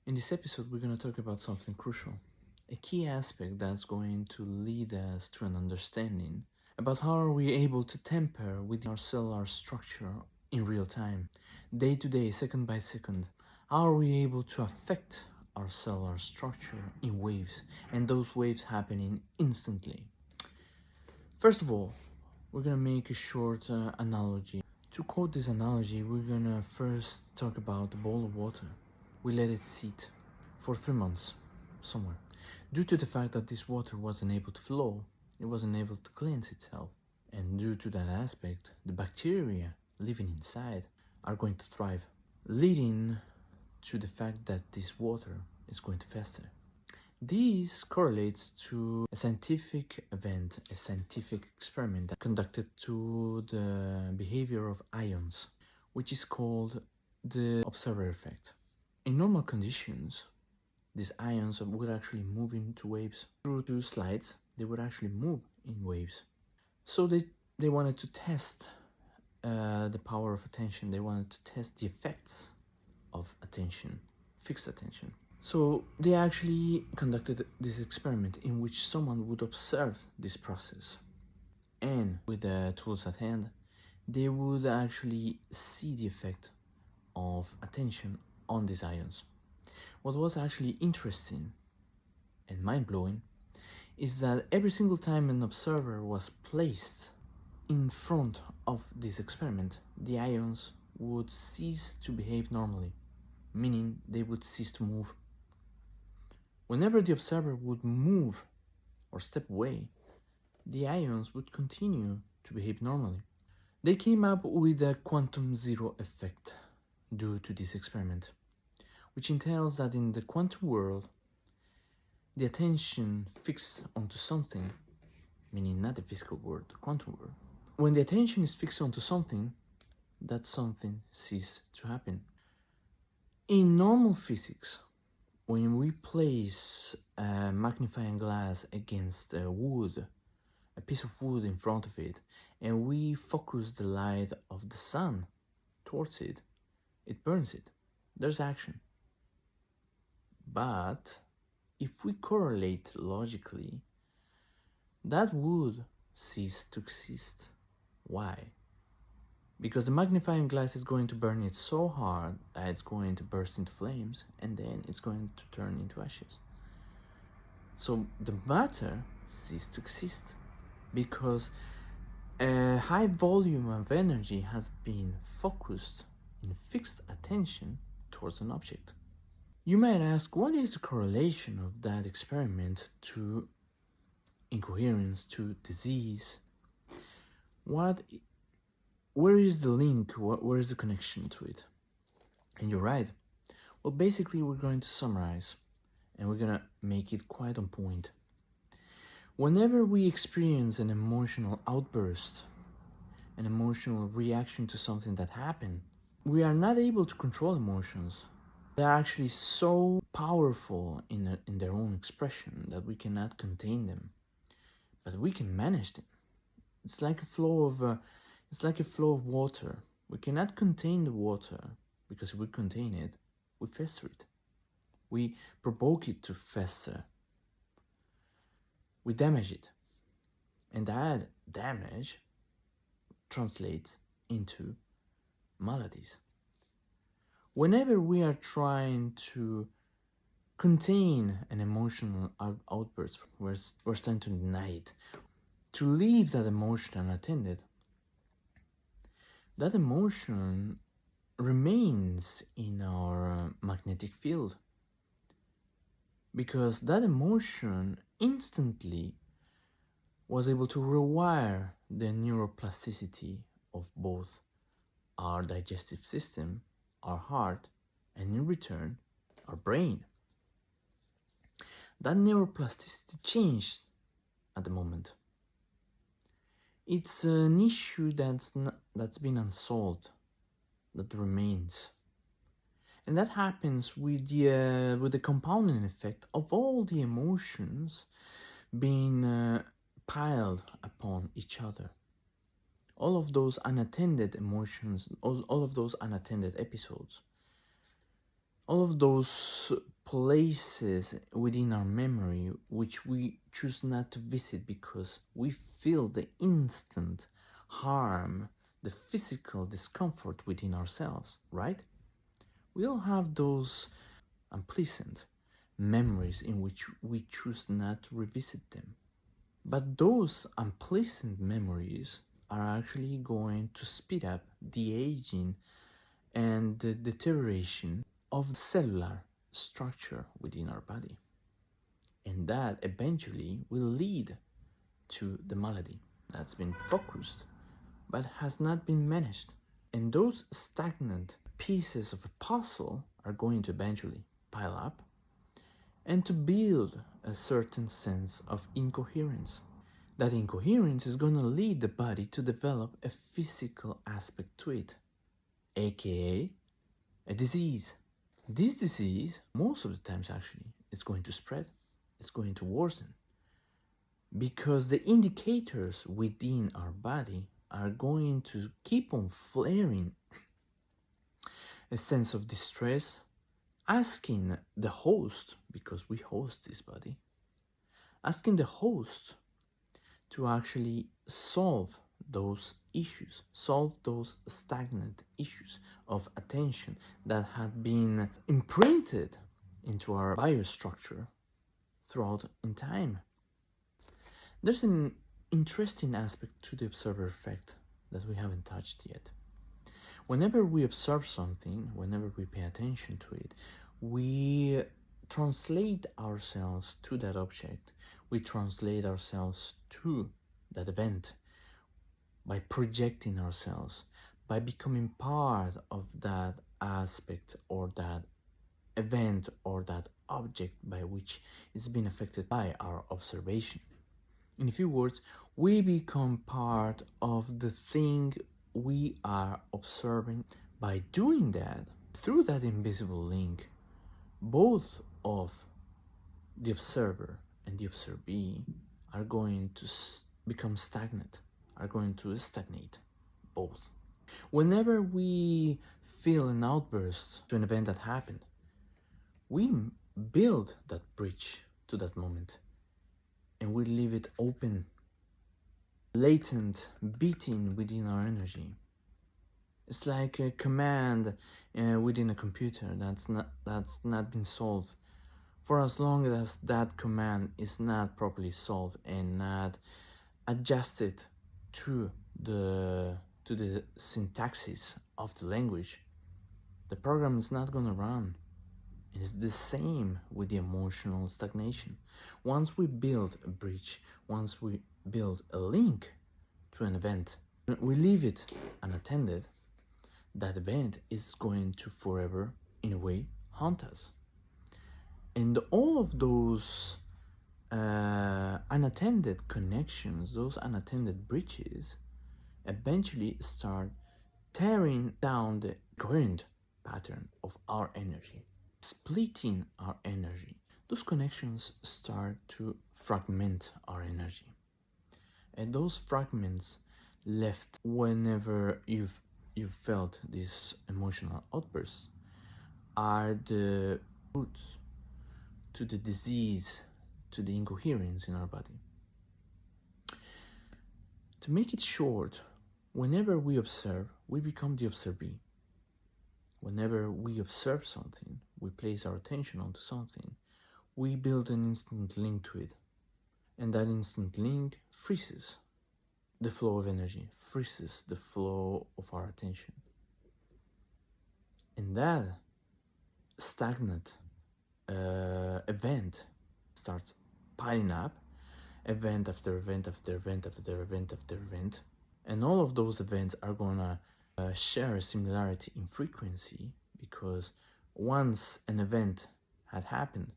In this episode, we're going to talk about something crucial, a key aspect that's going to lead us to an understanding about how are we able to tamper with our cellular structure in real time, day to day, second by second. How are we able to affect our cellular structure in waves, and those waves happening instantly? First of all, we're going to make a short analogy. To quote this analogy, we're going to first talk about a bowl of water. We let it sit for 3 months somewhere. Due to the fact that this water wasn't able to flow, it wasn't able to cleanse itself. And due to that aspect, the bacteria living inside are going to thrive, leading to the fact that this water is going to fester. This correlates to a scientific event, a scientific experiment conducted to the behavior of ions, which is called the observer effect. In normal conditions, these ions would actually move into waves. Through 2 slides, they would actually move in waves. So they wanted to test the power of attention. They wanted to test the effects of attention, fixed attention. So they actually conducted this experiment in which someone would observe this process. And with the tools at hand, they would actually see the effect of attention on these ions. What was actually interesting and mind-blowing is that every single time an observer was placed in front of this experiment, the ions would cease to behave normally, meaning they would cease to move. Whenever the observer would move or step away, the ions would continue to behave normally. They came up with a quantum zero effect due to this experiment, which entails that in the quantum world, the attention fixed onto something, meaning not the physical world, the quantum world, when the attention is fixed onto something, that something ceases to happen. In normal physics, when we place a magnifying glass against a piece of wood in front of it, and we focus the light of the sun towards it, it burns it. There's action. But if we correlate logically, that wood ceases to exist. Why? Because the magnifying glass is going to burn it so hard that it's going to burst into flames, and then it's going to turn into ashes. So the matter ceases to exist because a high volume of energy has been focused in fixed attention towards an object. You might ask, what is the correlation of that experiment to incoherence, to disease? Where is the link? Where is the connection to it? And you're right. Well, basically, we're going to summarize, and we're going to make it quite on point. Whenever we experience an emotional outburst, an emotional reaction to something that happened, we are not able to control emotions. They are actually so powerful in their own expression that we cannot contain them, but we can manage them. It's like a flow of water. We cannot contain the water because if we contain it, we fester it. We provoke it to fester. We damage it, and that damage translates into maladies. Whenever we are trying to contain an emotional outburst, we're starting to deny it, to leave that emotion unattended, that emotion remains in our magnetic field, because that emotion instantly was able to rewire the neuroplasticity of both our digestive system, our heart, and in return, our brain. That neuroplasticity changed at the moment. It's an issue that's been unsolved, that remains. And that happens with the compounding effect of all the emotions being piled upon each other. All of those unattended emotions, all of those unattended episodes, all of those places within our memory which we choose not to visit because we feel the instant harm, the physical discomfort within ourselves, right? We all have those unpleasant memories in which we choose not to revisit them. But those unpleasant memories are actually going to speed up the aging and the deterioration of cellular structure within our body. And that eventually will lead to the malady that's been focused but has not been managed. And those stagnant pieces of a puzzle are going to eventually pile up and to build a certain sense of incoherence. That incoherence is going to lead the body to develop a physical aspect to it, aka a disease. This disease, most of the times actually, is going to spread, it's going to worsen, because the indicators within our body are going to keep on flaring a sense of distress, asking the host, because we host this body, asking the host to actually solve those issues, solve those stagnant issues of attention that had been imprinted into our biostructure throughout in time. There's an interesting aspect to the observer effect that we haven't touched yet. Whenever we observe something, whenever we pay attention to it, we translate ourselves to that object. We translate ourselves to that event by projecting ourselves, by becoming part of that aspect or that event or that object by which it's been affected by our observation. In a few words, we become part of the thing we are observing. By doing that, through that invisible link, both of the observer and the observee are going to become stagnant, are going to stagnate, both. Whenever we feel an outburst to an event that happened, we build that bridge to that moment and we leave it open, latent, beating within our energy. It's like a command within a computer that's not been solved. For as long as that command is not properly solved and not adjusted to the syntaxis of the language, the program is not going to run. And it's the same with the emotional stagnation. Once we build a bridge, once we build a link to an event, we leave it unattended, that event is going to forever, in a way, haunt us. And all of those unattended connections, those unattended bridges, eventually start tearing down the coherent pattern of our energy, splitting our energy. Those connections start to fragment our energy. And those fragments left whenever you've felt these emotional outbursts are the roots to the disease, to the incoherence in our body. To make it short, whenever we observe, we become the observee. Whenever we observe something, we place our attention onto something, we build an instant link to it. And that instant link freezes the flow of energy, freezes the flow of our attention. And that stagnant event starts piling up, event after event after event after event after event. And all of those events are gonna share a similarity in frequency, because once an event had happened,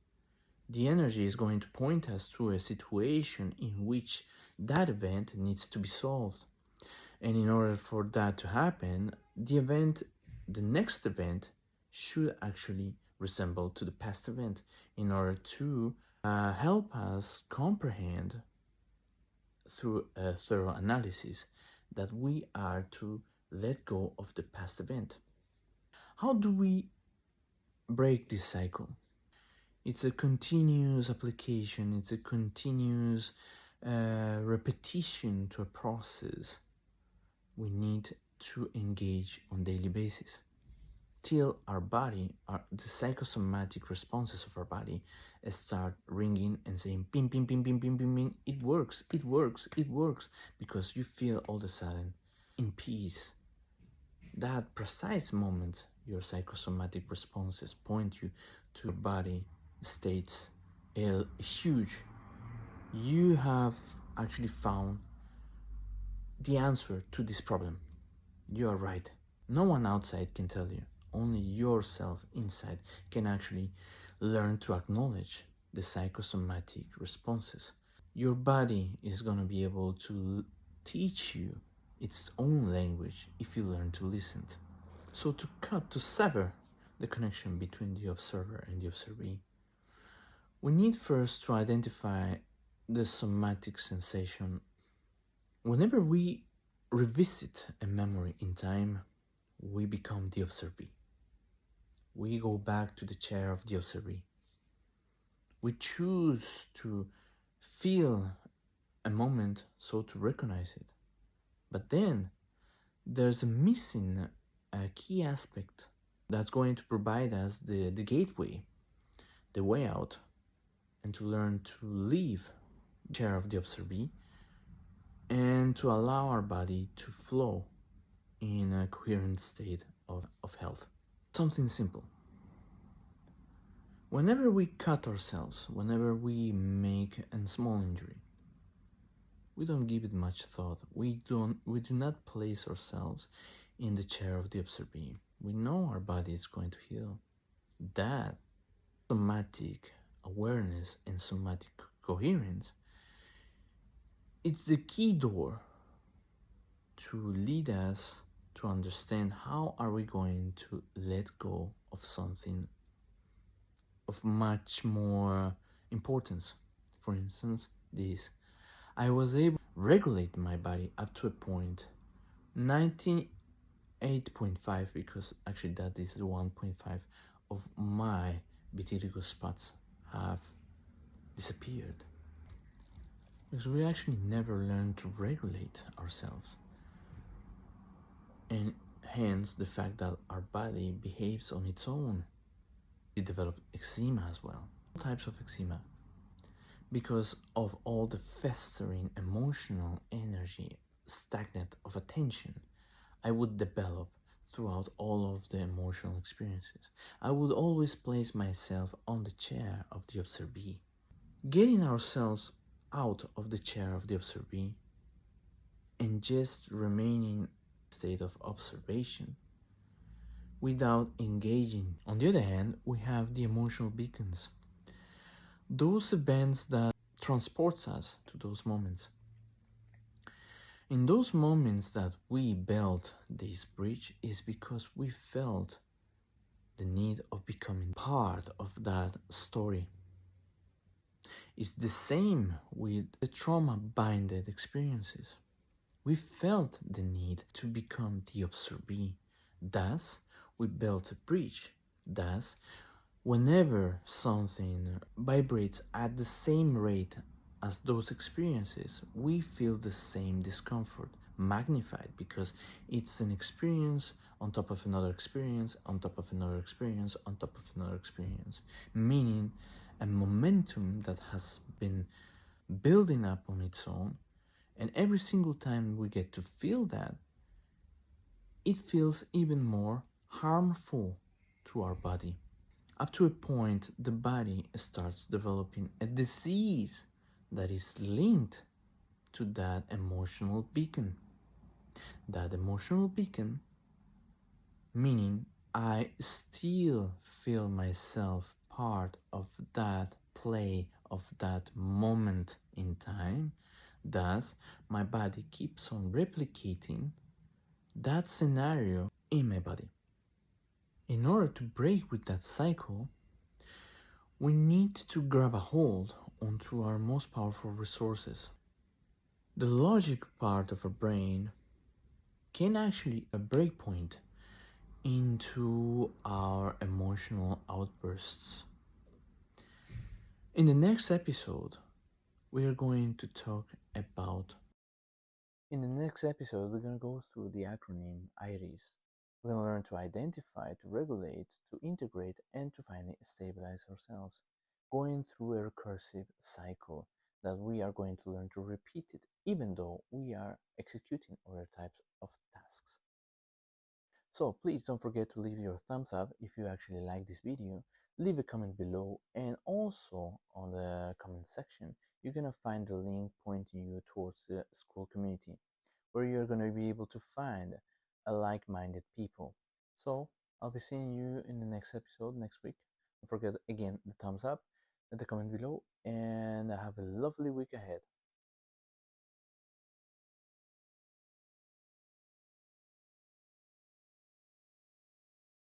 the energy is going to point us to a situation in which that event needs to be solved. And in order for that to happen, the next event should actually resemble to the past event in order to help us comprehend through a thorough analysis that we are to let go of the past event. How do we break this cycle? It's a continuous application, it's a continuous repetition to a process we need to engage on daily basis till our body, the psychosomatic responses of our body start ringing and saying ping, ping, ping, ping, ping, ping, ping. It works, it works, it works, because you feel all of a sudden in peace. That precise moment, your psychosomatic responses point you to your body states huge. You have actually found the answer to this problem. You are right. No one outside can tell you. Only yourself inside can actually learn to acknowledge the psychosomatic responses. Your body is going to be able to teach you its own language if you learn to listen. So to sever the connection between the observer and the observee, we need first to identify the somatic sensation. Whenever we revisit a memory in time, we become the observee. We go back to the chair of the observee. We choose to feel a moment so to recognize it. But then there's a key aspect that's going to provide us the gateway, the way out, and to learn to leave the chair of the observee and to allow our body to flow in a coherent state of health. Something simple. Whenever we cut ourselves, whenever we make a small injury, we don't give it much thought. We do not place ourselves in the chair of the observee. We know our body is going to heal. That somatic awareness and somatic coherence, it's the key door to lead us to understand how are we going to let go of something of much more importance. For instance, this. I was able to regulate my body up to a point 98.5, because actually that is 1.5 of my vitiligo spots have disappeared. Because we actually never learn to regulate ourselves. And hence the fact that our body behaves on its own. We develop eczema as well. All types of eczema. Because of all the festering emotional energy, stagnant of attention, I would develop throughout all of the emotional experiences. I would always place myself on the chair of the observee. Getting ourselves out of the chair of the observee and just remaining in a state of observation without engaging. On the other hand, we have the emotional beacons. Those events that transports us to those moments. In those moments that we built this bridge is because we felt the need of becoming part of that story. It's the same with the trauma-binded experiences. We felt the need to become the observee. Thus, we built a bridge. Thus, whenever something vibrates at the same rate as those experiences, we feel the same discomfort, magnified, because it's an experience on top of another experience, on top of another experience, on top of another experience, meaning a momentum that has been building up on its own, and every single time we get to feel that, it feels even more harmful to our body. Up to a point, the body starts developing a disease that is linked to that emotional beacon. That emotional beacon, meaning I still feel myself part of that play, of that moment in time. Thus, my body keeps on replicating that scenario in my body. In order to break with that cycle, we need to grab a hold onto our most powerful resources. The logic part of our brain can actually a breakpoint into our emotional outbursts. In the next episode, we are going to talk about. In the next episode, we're going to go through the acronym IRIS. We're going to learn to identify, to regulate, to integrate, and to finally stabilize ourselves, going through a recursive cycle that we are going to learn to repeat it, even though we are executing other types of tasks. So please don't forget to leave your thumbs up if you actually like this video. Leave a comment below, and also on the comment section you're gonna find the link pointing you towards the Skool community, where you're gonna be able to find a like-minded people. So I'll be seeing you in the next episode next week. Don't forget again the thumbs up and the comment below, and have a lovely week ahead.